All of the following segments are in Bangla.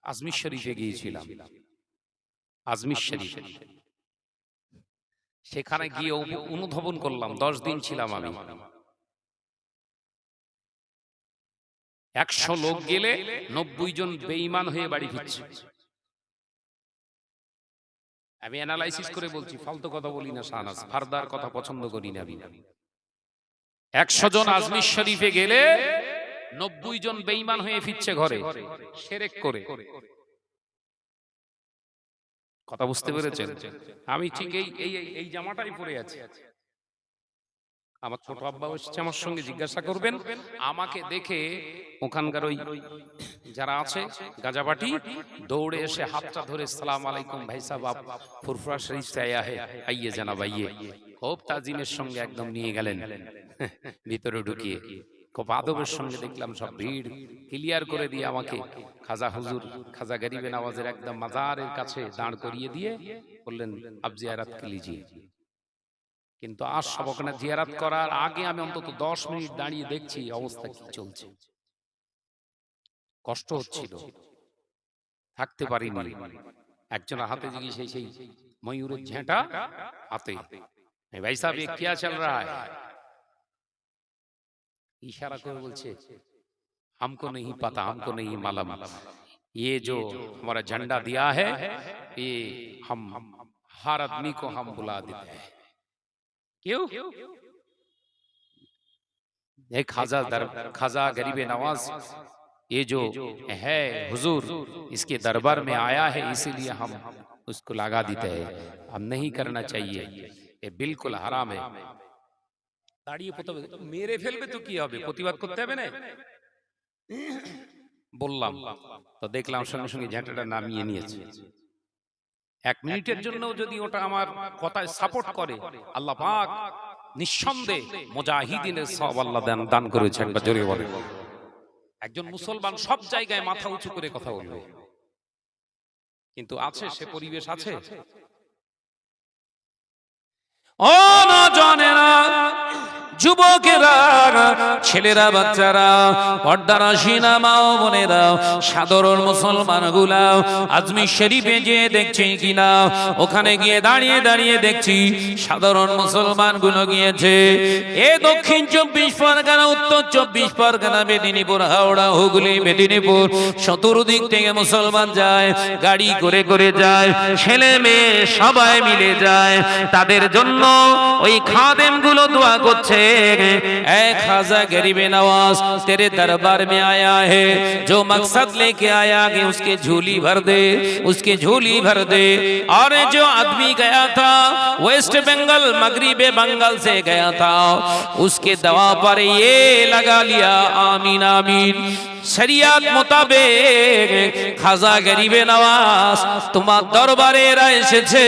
আজমির শরীফে গিয়েছিলাম। আজমির শরীফ, সেখানে গিয়ে অনুধাবন করলাম, 10 দিন ছিলাম আমি। 100 লোক গেলে 90 জন বেঈমান হয়ে বাড়ি ফিরছে। আমি অ্যানালাইসিস করে বলছি, ফালতু কথা বলি না শাহনাজ, ফারদার কথা পছন্দ করি না আমি। 100 জন আজমির শরীফে গেলে 90 জন বেঈমান হয়ে ফিরছে ঘরে, শিরক করে। কথা বুঝতে পেরেছেন? আমি ঠিক এই জামাটাই পরে আছি। আমার ছোট আব্বা এসেছে আমার সঙ্গে, জিজ্ঞাসা করবেন আমাকে দেখে ওখানকার ওই যারা আছে গাজাবাটি দৌড়ে এসে হাতটা ধরে সালাম আলাইকুম ভাই সাহেব, আপ ফুরফুরা শরীফ से आया है, आइए जनाब आइए। খুব তাজিমের সঙ্গে একদম নিয়ে গেলেন ভিতরে ঢুকিয়ে। খুব আদবের সঙ্গে দেখলাম সব ভিড় ক্লিয়ার করে দিয়ে আমাকে খাজা হুজুর, খাজা গরিবে নওয়াজের একদম মাজারের কাছে দাঁড় করিয়ে দিয়ে বললেন আপ জিয়ারত কে লিজিয়ে। কিন্তু আজ সবখানে জিয়ারত করার আগে আমি অন্তত 10 মিনিট দাঁড়িয়ে দেখছি অবস্থা কি চলছে। কষ্ট হচ্ছিল, থাকতে পারিনি। একজনের হাতে দিকে সেই ময়ূরের ঝেঁটা হাতে, ভাই সাহেব ये क्या चल रहा है, इशारा করে বলছে हमको नहीं पता, हमको नहीं मालूम, ये जो हमारा झंडा दिया है ये हम हर आदमी को हम बुला देते हैं। क्यों? ये खाजा गरीब नवाज ये जो है हुजूर इसके दरबार में आया है, इसीलिए हम उसको लगा देते हैं, हम नहीं करना चाहिए, ये बिल्कुल हराम है। দাঁড়িয়ে মেরে ফেলবে তো কি হবে, প্রতিবাদ করতে হবে না। বললাম তো দেখলাম সঙ্গে সঙ্গে ঝাঁটাটা নামিয়ে নিয়েছে। 1 মিনিটের জন্য যদি ওটা আমার কথায় সাপোর্ট করে, আল্লাহ পাক নিঃসন্দেহে মুজাহিদিনের সওয়াব আল্লাহ দান করেছেন। একবার জোরে বলে। একজন মুসলমান সব জায়গায় মাথা উঁচু করে কথা বলবে, কিন্তু আছে সে পরিবেশ আছে। ও নওজওয়ানেরা, যুবকেরা, ছেলেরা, বাচ্চারা, পর্দার আশিনা মা ও বোনেরা, সাধারণ মুসলমানগুলা আজমির শরীফে যে দেখছি কিনা, ওখানে গিয়ে দাঁড়িয়ে দাঁড়িয়ে দেখছি সাধারণ মুসলমানগুলো গিয়েছে। এ দক্ষিণ 24 পরগনা, উত্তর 24 পরগনা, মেদিনীপুর, হাওড়া, হুগলি, মেদিনীপুর, চতুর্দিক থেকে মুসলমান যায়, গাড়ি করে করে যায়, ছেলে মেয়ে সবাই মিলে যায়। তাদের জন্য ওই খাদেমগুলো দোয়া করছে, ऐ खाजा गरीब नवाज तेरे दरबार में आया है, जो मकसद लेके आया कि उसके झोली भर दे, उसके झोली भर दे। और जो आदमी गया था वेस्ट बंगाल, मगरिबे बंगाल से गया था, उसके दवा पर ये लगा लिया आमीन आमीन। शरीयत मुताबिक খাজা গরিবে নওয়াজ তোমার দরবারে এরা এসেছে,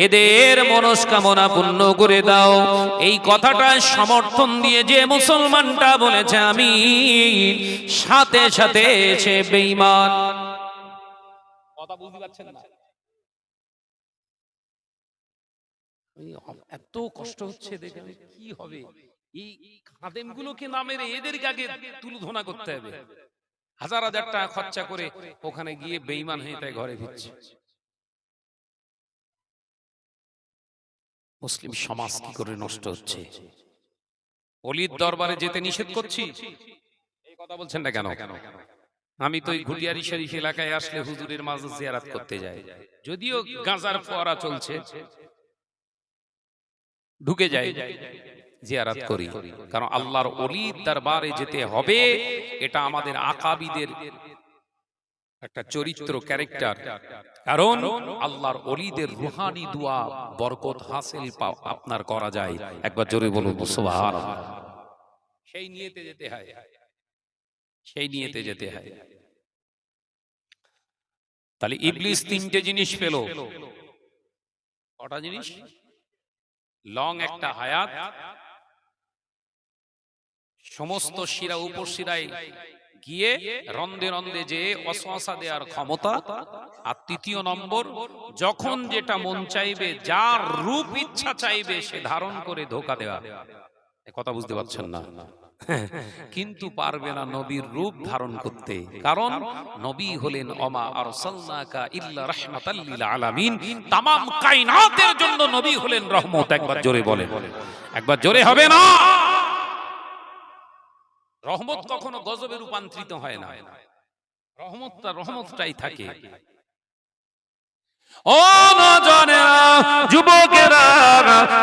এদের মনস্কামনা পূর্ণ করে দাও। এই কথাটা সমর্থন দিয়ে যে মুসলমানটা বলেছে আমিন, সাথে সাথে সে বেঈমান। কথা বুঝতে পারছেন না? এত কষ্ট হচ্ছে দেখে কি হবে, এই খাদেমগুলোকে না মেরে এদেরকে আগে তুলধনা করতে হবে। হাজার হাজার টাকা খরচা করে ওখানে গিয়ে বেঈমান হয়ে তাই ঘরে ফিরছে। মুসলিম সমাজ কি করে নষ্ট হচ্ছে। ওলির দরবারে যেতে নিষেধ করছি, এই কথা বলছেন না কেন? আমি তো এই ঘুটিয়ারি শরীফ এলাকায় আসলে হুজুরের মাঝে জিয়ারত করতে যাই, যদিও গাঁজার ফোয়ারা চলছে, ঢুকে যাই, জিয়ারত করি, কারণ আল্লাহর ওলির দরবারে যেতে হবে। এটা আমাদের আকাবিদের একটা চরিত্র, ক্যারেক্টার। কারণ আল্লাহর ওলিদের রুহানি দোয়া বরকত হাসিল আপনার করা যায়। একবার জোরে বলুন সুবহানাল্লাহ। সেই নিয়তে যেতে হয়, সেই নিয়তে যেতে হয়। তাহলে ইবলিস 3টে জিনিস পেল। কটা জিনিস? লং একটা হায়াত, সমস্ত শিরা উপশিরায় গিয়ে রন্দে রন্দে যে ওয়াসওয়াসা দেওয়ার ক্ষমতা, আর 3য় নম্বর যখন যেটা মন চাইবে, যার রূপ ইচ্ছা চাইবে সে ধারণ করে ধোঁকা দেওয়া। কথা বুঝতে পারছেন না? কিন্তু পারবে না নবীর রূপ ধারণ করতে, কারণ নবী হলেন ওমা আরসালনাকা ইল্লা রাহমাতাল লিল আলামিন, তামাম কায়নাতের জন্য নবী হলেন রহমত। একবার জোরে বলেন, একবার জোরে হবে না? রহমত কখনো গজবে রূপান্তরিত হয় না, রহমতটাই থাকে। ও নজনেরা, যুবকেরা,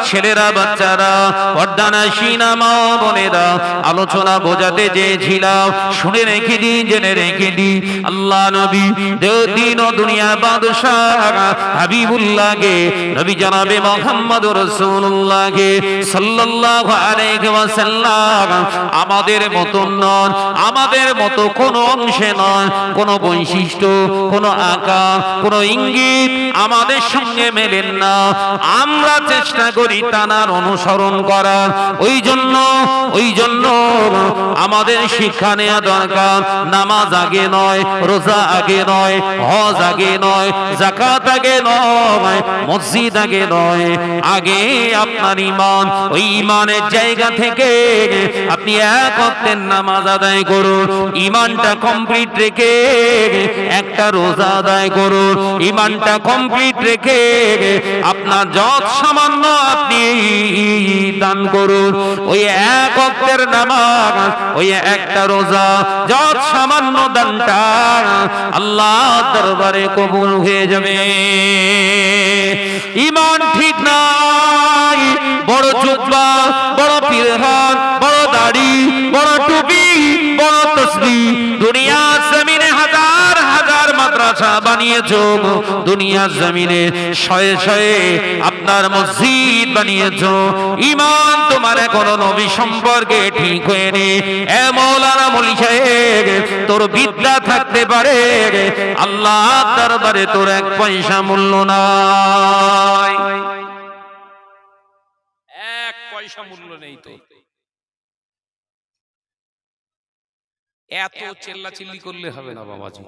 ছেলেরা, বাচ্চারা, পর্দানাশীনা মা বোনেরা, আলোচনা বোঝাতে চেয়েছিলাম, শুনে রেখে দিন, জেনে রেখে দিন, আল্লাহ নবী দিন ও দুনিয়া বাদশাহ হাবিবুল্লাহকে, নবী জনাবে মুহাম্মদুর রাসূলুল্লাহকে সাল্লাল্লাহু আলাইহি ওয়াসাল্লাম আমাদের মতো নন, আমাদের মতো কোনো অংশে নয়, কোনো বৈশিষ্ট্য, কোনো আকার, কোনো ইঙ্গিত আমাদের সঙ্গে মেলেন না। আমরা চেষ্টা করি তানার অনুসরণ করার। ওই জন্য আমাদের শিক্ষা নেওয়া দরকার। নামাজ আগে নয়, রোজা আগে নয়, হজ আগে নয়, যাকাত আগে নয়, মসজিদ আগে নয়, আগে আপনার ঈমান। ওই ঈমানের জায়গা থেকে আপনি এক ওয়াক্তের নামাজ আদায় করুন, ঈমানটা কমপ্লিট রেখে একটা রোজা আদায় করুন, ঈমানটা কমপ্লিট রেখে আপনার যত সামান্য আপনি দান করুন। ওই এক ওয়াক্তের নামাজ, ওই একটা রোজা, যত সামান্য দানটা আল্লাহর দরবারে কবুল হয়ে যাবে। ঈমান ঠিক নাই, বড় জুব্বা, বড় পিরহান, বড় দাড়ি, বড় টুপি, বড় তসবিহ, দুনিয়া জমিনে হাজার হাজার মাদ্রাসা বানিয়েছো, দুনিয়া জমিনে শয়ে শয়ে আপনার মসজিদ বানিয়েছো, ঈমান তোমার এখনো নবী সম্পর্কে ঠিক হয়নি। এ মৌলানা মৌলী সাহেব, তোর বিদ্যা থাকতে পারে, আল্লাহর দরবারে তোর এক পয়সা মূল্য নাই, এক পয়সা মূল্য নেই। তো এত চিল্লাচিল্লি করলে হবে না বাবাজি।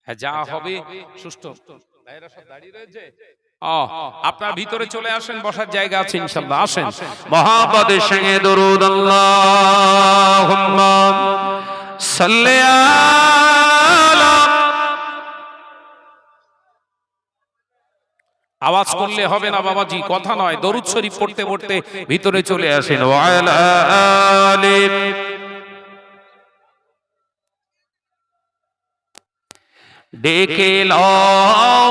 হ্যাঁ, যা হবে সুষ্ঠু। ভাইরা সব দাঁড়িয়ে রয়েছে, আপনার ভিতরে চলে আসেন, বসার জায়গা আছে ইনশাআল্লাহ, আসেন। মহব্বতের সঙ্গে দরুদ আল্লাহুম্মা সাল্লি আলা। আওয়াজ করলে হবে না বাবাজি, কথা নয়, দরুদ শরীফ পড়তে পড়তে ভিতরে চলে আসেন। ওয়া আলা আলি। ডেকে লও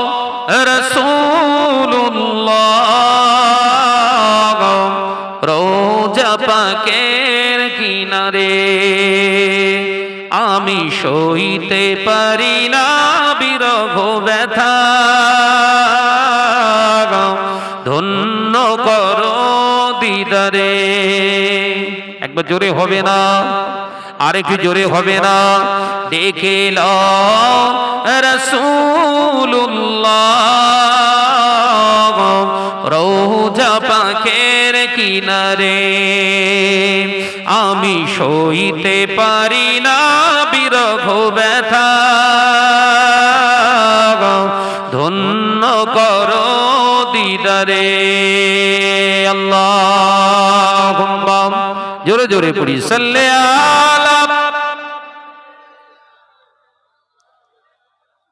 রাসূলুল্লাহ রোজা পাকের কিনারে, আমি সইতে পারি না বিরহ ব্যথা, ধন্য করো দিদারে। একবার জোরে হবে না? আরেকটু জোরে হবে না? ডেকে লও রাসূলুল্লাহ রওজা পাকের কিনারে, আমি সইতে পারি না বিরহ ব্যথা, ধন্য করো দিদারে। আল্লাহুম্মা, জোরে জোরে পড়ি, সাল্লি আলা।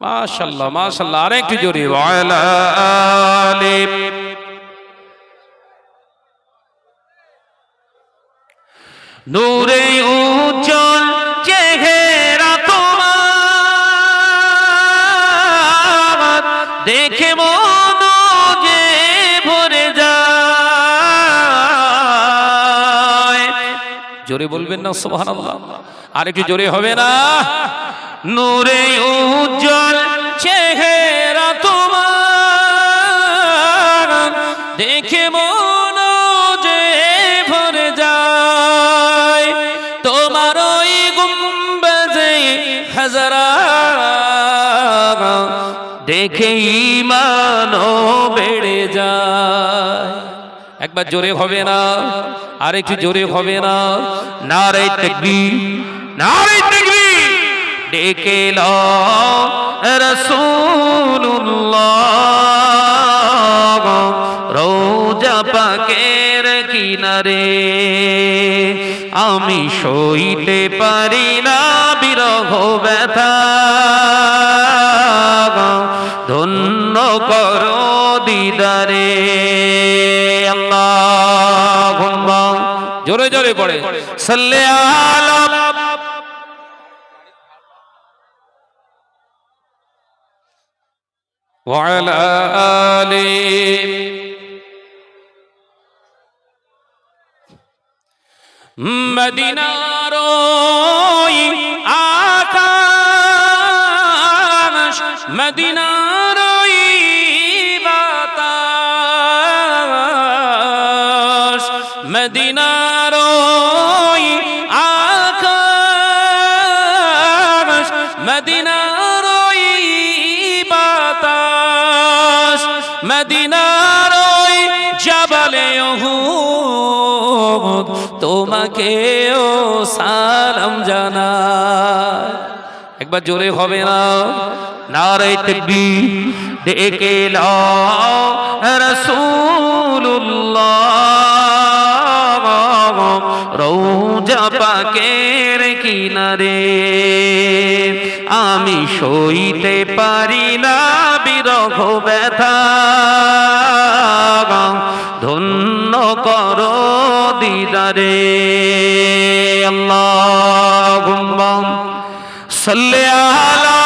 মাশাআল্লাহ মাশাআল্লাহ, আরেকটু জোরে, ওয়া আলা আলি। নূরে উজ্জ্বল চেহারা তোমার, দেখে মন যে ভরে যায়। জোরে বলবেন না সুবহানাল্লাহ? আরেকটু জোরে হবে না? নূরে উজ্জ্বল চেহারা তোমার, দেখে মন যে ভরে যায়, তোমার ওই গুম্বজে হাজারা দেখে ঈমান বেড়ে যায়। একবার জোরে হবে না? আরেকটু জোরে হবে না? নারে তাকবীর, নারে তাকবীর। ডেকে লও রাসূলুল্লাহ রওজা পাকের কিনারে আমি সইতে পারি না বিরহ ব্যথা ধন্য করো দিদারে আল্লাহুম্মা জোরে জোরে পড়ে সাল্লি আলা ওয়া আলা আলি মদিনার ওই আকাশ মদিনার ওই বাতাস মদিনার ওই আকাশ মদিনার ওই বাতাস মদিনার ওই জাবালে উহুদ তোমাকেও সালাম জানাই একবার জোরে হবে না নারে তাকবীর ডেকে লাও রাসূলুল্লাহ রওজা পাকের কিনারে আমি সইতে পারি না বিরহ ব্যথা ধন্য করো দিদারে আল্লাহুম্মা সাল্লি আলা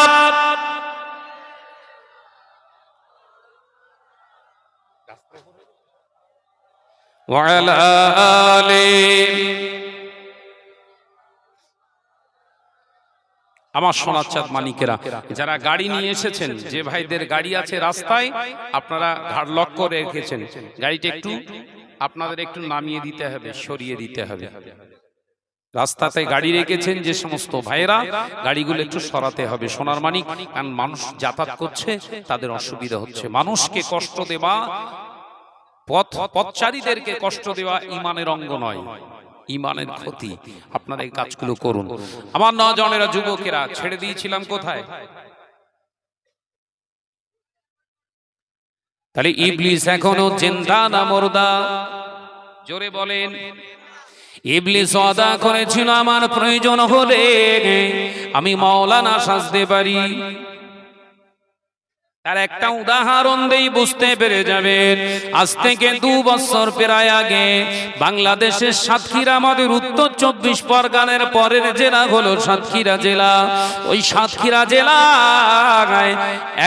ওয়া আলা আলি আমার সোনার চাঁদ মানিকেরা যারা গাড়ি নিয়ে এসেছেন যে ভাইদের গাড়ি আছে রাস্তায় আপনারা ঘাড় লক্ষ্য রেখেছেন গাড়িটা একটু আপনাদের একটু নামিয়ে দিতে হবে সরিয়ে দিতে হবে রাস্তাতে গাড়ি রেখেছেন যে সমস্ত ভাইরা গাড়িগুলো একটু সরাতে হবে সোনার মানিক কারণ মানুষ যাতায়াত করছে তাদের অসুবিধা হচ্ছে মানুষকে কষ্ট দেওয়া পথচারীদেরকে কষ্ট দেওয়া ঈমানের অঙ্গ নয় ঈমানের ক্ষতি আপনারা এই কাজগুলো করুন আমার নওজওয়ানেরা যুবকেরা ছেড়ে দিয়েছিলাম কোথায় তাহলে ইবলিস এখনো জিন্দা না মুর্দা জোরে বলেন ইবলিস ওয়াদা করেছিল আমার প্রয়োজন হলে আমি মাওলানা সাজতে পারি তার একটা উদাহরণ দেই বুঝতে পেরে যাবেন আজ থেকে 2 বছর প্রায় আগে বাংলাদেশের সাতক্ষীরা আমাদের উত্তর 24 পরগনার পরের জেলা হলো সাতক্ষীরা জেলা ওই সাতক্ষীরা জেলায়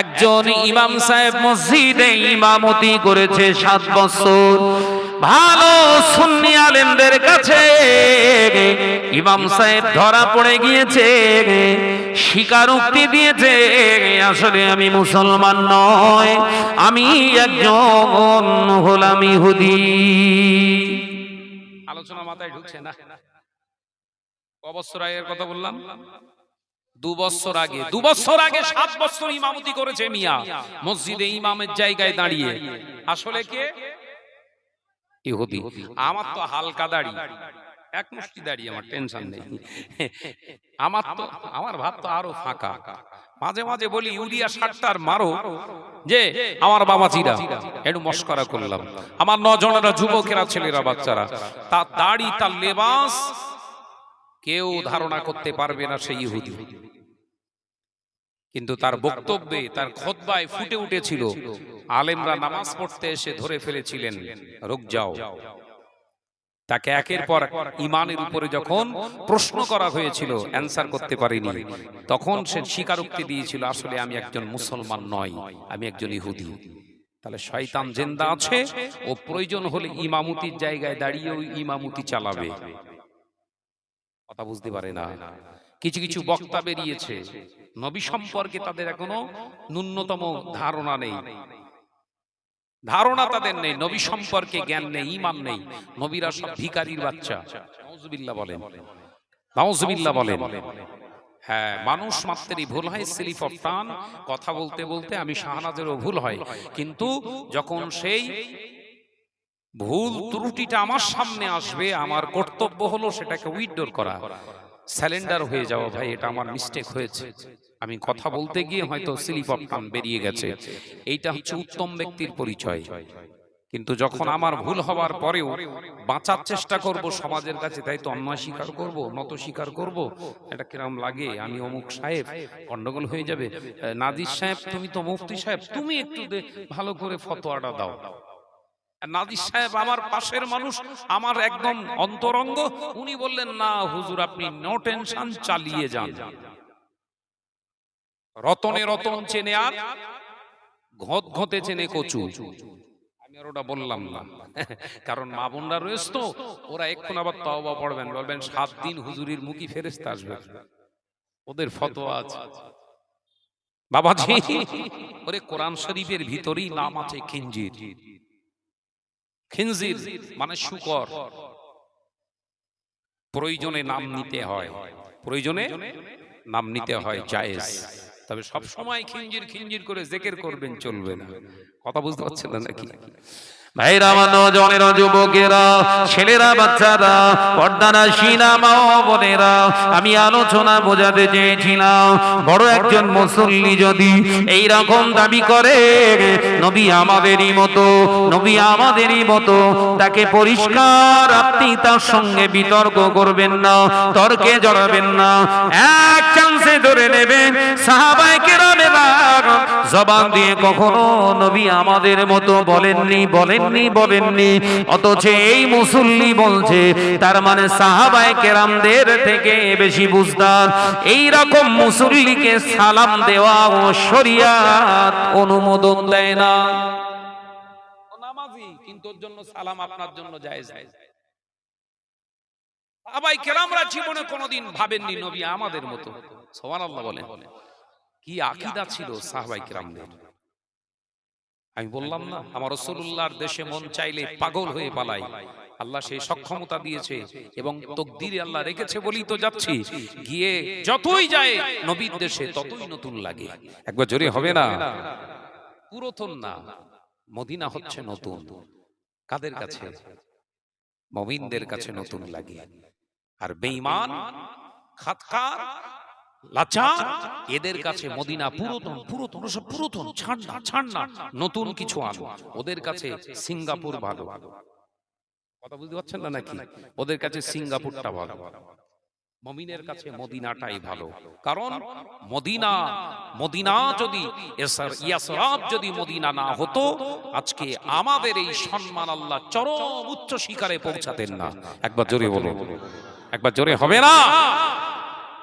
একজন ইমাম সাহেব মসজিদে ইমামতি করেছে 7 বছর ভালো সুন্নি আলেমদের কাছে ইমাম সাহেব ধরা পড়ে গিয়েছে স্বীকারোক্তি দিয়েছে আসলে আমি মুসলমান নয় আমি একজন হলাম ইহুদি আলোচনা মাথায় ঢুকছে না কত বছর আগের কথা বললাম 2 বছর আগে 7 বছর ইমামতি করেছে মিয়া মসজিদে ইমামের জায়গায় দাঁড়িয়ে আসলে কে ইহুদি আমার তো হালকা দাড়ি এক মুষ্টি দাড়ি আমার টেনশন নেই আমার ভাত তো আরো ফাঁকা মাঝে মাঝে বলি ইউরিয়া 60টার মারো যে আমার বাবাজিরা একটু মস্করা করলাম আমার নজনেরা যুবকেরা ছেলেরা বাচ্চারা তার দাড়ি তার লেবাস কেউ ধারণা করতে পারবে না সেই ইহুদি কিন্তু তার বক্তব্যে তার খুতবায় ফুটে উঠেছিল আলেমরা নামাজ পড়তে এসে ধরে ফেলেছিলেন রুক যাও তাকে একের পর ঈমানের উপরে যখন প্রশ্ন করা হয়েছিল অ্যানসার করতে পারেনি তখন সে স্বীকারোক্তি দিয়েছিল আসলে আমি একজন মুসলমান নই আমি একজন ইহুদি তাহলে শয়তান জিন্দা আছে ও প্রয়োজন হলে ইমামতির জায়গায় দাঁড়িয়ে ওই ইমামতি চালাবে কথা বুঝতে পারে না কিছু কিছু বক্তা বেরিয়েছে নবী সম্পর্কে তাদের এখনো ন্যূনতম ধারণা নেই ধারণা তাদের নেই নবী সম্পর্কে জ্ঞান নেই ঈমান নেই নবীরা সব ভিখারির বাচ্চা নাউজুবিল্লাহ বলেন নাউজুবিল্লাহ বলেন হ্যাঁ মানুষ মাত্রই ভুল হয় স্লিপ অফ টাং কথা বলতে বলতে আমি শাহনাজেরও ভুল হয় কিন্তু যখন সেই ভুল ত্রুটিটা আমার সামনে আসবে আমার কর্তব্য হলো সেটাকে উইথড্র করা স্যালেন্ডার হয়ে যাওয়া ভাই এটা আমার মিস্টেক হয়েছে আমি কথা বলতে গিয়ে হয়তো স্লিপ অফ টাং বেরিয়ে গেছে এইটা হচ্ছে উত্তম ব্যক্তির পরিচয় কিন্তু যখন আমার ভুল হওয়ার পরেও বাঁচার চেষ্টা করব সমাজের কাছে, তাই তো অন্যায় স্বীকার করব, নত স্বীকার করব। এটা কিরম লাগে, আমি অমুক সাহেব, গন্ডগোল হয়ে যাবে। নাজির সাহেব, তুমি তো মুফতি সাহেব, তুমি একটু ভালো করে ফতোয়াটা দাও। নাজির সাহেব আমার পাশের মানুষ, আমার একদম অন্তরঙ্গ, উনি বললেন না হুজুর আপনি নো টেনশন, চালিয়ে যান। রতনে রতন চেনে আর ঘত ঘতে চেনে কচু। আমি আর ওটা বললাম না, কারণ মা বোনরা রয়েছে তো, ওরা এক্ষুন আবার তওবা পড়বেন, বলবেন 7 দিন হুজুরির মুখী ফেরেশতা আসবে, ওদের ফতোয়া আছে। বাবাজি, ওরে কোরআন শরীফের ভিতরেই নাম আছে খিনজির। খিনজির মানে শুকর। প্রয়োজনে নাম নিতে হয়, প্রয়োজনে নাম নিতে হয়, জায়েজ। তবে সব সময় খিনজির খিনজির করে জিকির করবেন চলবে না। কথা বুঝতে পারছেন না নাকি? ভাইরা, আমার নওজওয়ানেরা, যুবকেরা, ছেলেরা, বাচ্চারা, পর্দানা শিনা মা ও বোনেরা, আমি আলোচনা বোঝাতে চেয়েছিলাম বড় একজন মুসল্লি যদি এই রকম দাবি করে নবী আমাদেরই মতো, নবী আমাদেরই মতো, তাকে পরিষ্কার আপনি তার সঙ্গে বিতর্ক করবেন না, তর্কে জড়াবেন না, এক চান্সে ধরে নেবেন সাহাবায়ে কেরামেরা জবান দিয়ে কখনো নবী আমাদের মতো বলেননি, বলেননি। অথচ এই মুসল্লি বলছে, তার মানে সাহাবায়ে কেরামদের থেকে বেশি বুঝদার। এই রকম মুসল্লিকে সালাম দেওয়া ও শরিয়াত অনুমোদন দেয় না। ও নামাজি, কিন্তু ওর জন্য সালাম আপনার জন্য জায়েজ। সাহাবায়ে কেরামরা জীবনে কোনোদিন ভাবেননি নবী আমাদের মতো। সুবহানাল্লাহ বলেন। কি আকীদা ছিল সাহাবায়ে কেরামদের। আমি বললাম না, আমার রাসূলুল্লাহর দেশে মন চাইলে পাগল হয়ে পালাই। আল্লাহ সেই সক্ষমতা দিয়েছে এবং তকদিরে আল্লাহ রেখেছে বলেই তো যাচ্ছি। গিয়ে যতই যায় নবীর দেশে ততই নতুন লাগে। একবার জোরে হবে না? পুরাতন না, মদিনা হচ্ছে নতুন। কাদের কাছে? মুমিনদের কাছে নতুন লাগে। আর বেঈমান, খাতকার, লাচার, এদের কাছে মদিনা পুরাতন, সব পুরাতন, ছাড় না, নতুন কিছু আনো। ওদের কাছে সিঙ্গাপুর ভালো। কথা বুঝতে পারছেন না নাকি? ওদের কাছে সিঙ্গাপুরটা ভালো, মুমিনের কাছে মদিনাটাই ভালো। কারণ মদিনা যদি ইয়াসরাব যদি মদিনা না হতো, আজকে আমাদের এই সম্মান আল্লাহ চরম উচ্চ শিখরে পৌঁছাতেন না। একবার জোরে বলুন, একবার জোরে হবে না?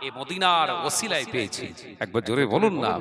এই মদিনার ওসিলায় পেয়েছি, একবার জোরে বলুন না।